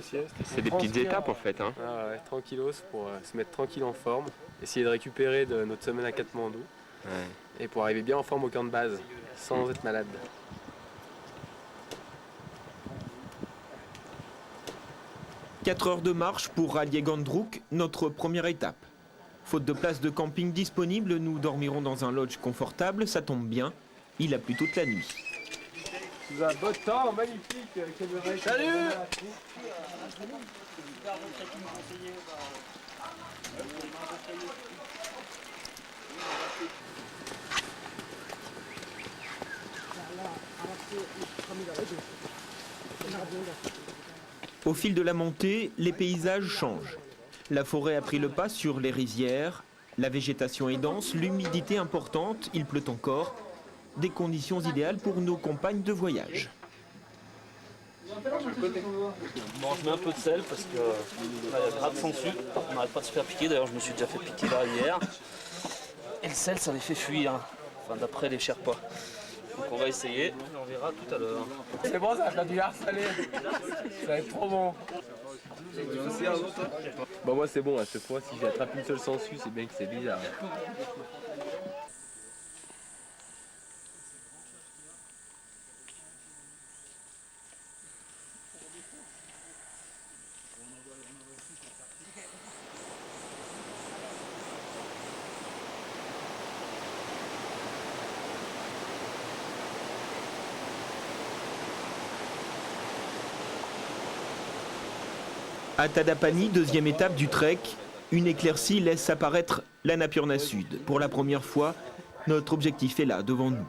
sieste. C'est des petites étapes en fait. Hein. Ah ouais, tranquillos pour se mettre tranquille en forme, essayer de récupérer de notre semaine à Katmandou et pour arriver bien en forme au camp de base, sans être malade. « 4 heures de marche pour rallier Gandrouk, notre première étape. Faute de place de camping disponible, nous dormirons dans un lodge confortable, ça tombe bien, il a plu toute la nuit. Sous un beau temps magnifique. Salut. Au fil de la montée, les paysages changent. La forêt a pris le pas sur les rizières, la végétation est dense, l'humidité importante, il pleut encore. Des conditions idéales pour nos compagnes de voyage. Bon, je mets un peu de sel parce que là, il y a grave sans sucre, on n'arrête pas de se faire piquer, d'ailleurs je me suis déjà fait piquer là hier. Et le sel ça les fait fuir, enfin d'après les Sherpas. Donc on va essayer, on verra tout à l'heure. C'est bon, ça va faire du lard salé. Ça va être trop bon. Bon, moi c'est bon, à cette fois, si j'attrape une seule sangsue, c'est bien que c'est bizarre. À Tadapani, deuxième étape du trek, une éclaircie laisse apparaître l'Annapurna Sud. Pour la première fois, notre objectif est là, devant nous.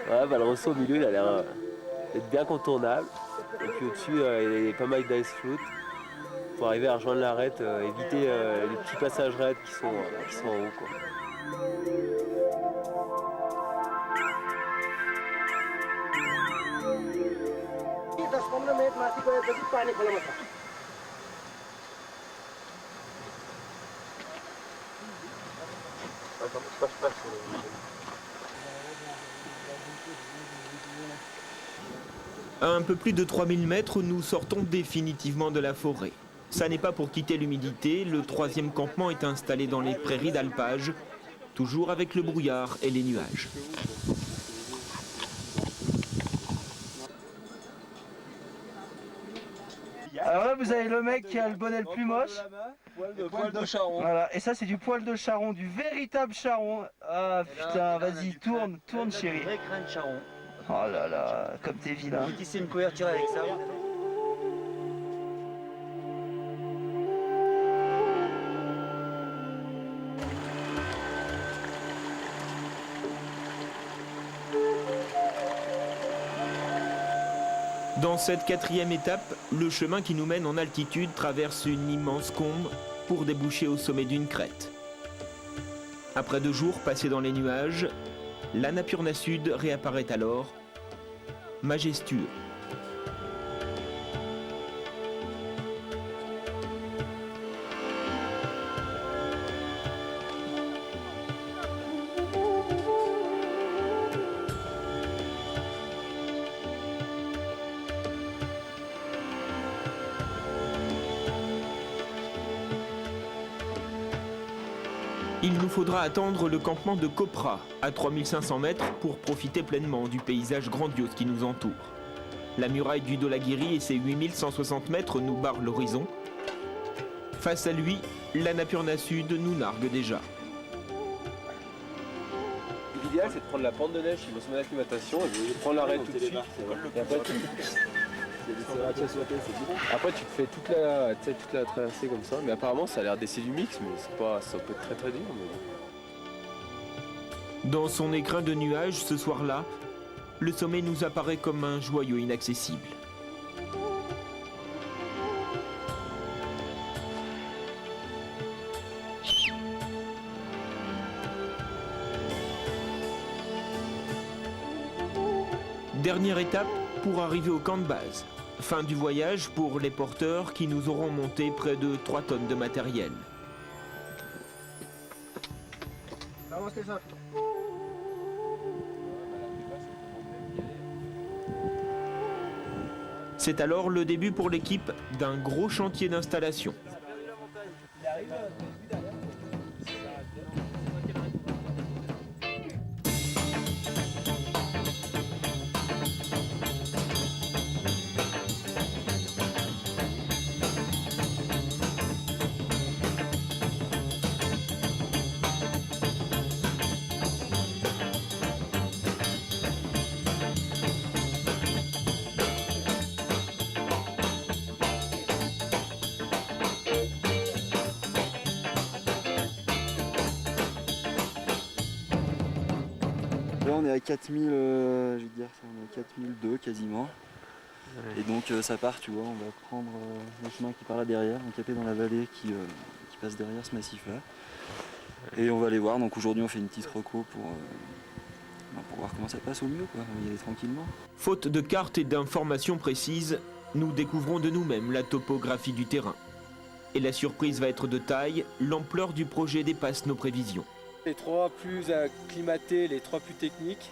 Ouais, bah, le ressaut au milieu, il a l'air d'être bien contournable. Et puis au-dessus, il y a pas mal d'ice float pour arriver à rejoindre l'arête, éviter les petits passages raides qui sont en haut, quoi. À un peu plus de 3000 mètres, nous sortons définitivement de la forêt. Ça n'est pas pour quitter l'humidité, le troisième campement est installé dans les prairies d'alpage, toujours avec le brouillard et les nuages. Alors là, vous avez le mec qui a le bonnet le plus moche. Poil de charron. Voilà, et ça c'est du poil de charron, du véritable charron. Ah putain, vas-y, tourne, tourne chérie. Vrai crâne charron. Oh là là, comme t'es vilain. On peut tisser une couverture avec ça. Dans cette quatrième étape, le chemin qui nous mène en altitude traverse une immense combe pour déboucher au sommet d'une crête. Après 2 jours passés dans les nuages, l'Annapurna Sud réapparaît alors, majestueux. Il nous faudra attendre le campement de Kopra, à 3500 mètres, pour profiter pleinement du paysage grandiose qui nous entoure. La muraille du Dolagiri et ses 8160 mètres nous barrent l'horizon. Face à lui, l'Annapurna Sud nous nargue déjà. L'idéal, c'est de prendre la pente de neige qui va se mettre l'acclimatation et de prendre l'arête tout de suite. Et après, tu te fais toute la traversée comme ça. Mais apparemment, ça a l'air d'essayer du mix, mais c'est pas, ça peut être très très dur. Mais... Dans son écrin de nuages, ce soir-là, le sommet nous apparaît comme un joyau inaccessible. Dernière étape pour arriver au camp de base. Fin du voyage pour les porteurs qui nous auront monté près de 3 tonnes de matériel. C'est alors le début pour l'équipe d'un gros chantier d'installation. Là on est à 4000, je vais dire ça, on est à 4002 quasiment. Ouais. Et donc ça part, tu vois, on va prendre le chemin qui part là derrière, on capait dans la vallée qui passe derrière ce massif-là. Et on va aller voir, donc aujourd'hui on fait une petite reco pour voir comment ça passe au mieux, quoi. On va y aller tranquillement. Faute de cartes et d'informations précises, nous découvrons de nous-mêmes la topographie du terrain. Et la surprise va être de taille, l'ampleur du projet dépasse nos prévisions. Les 3 plus acclimatés, les 3 plus techniques.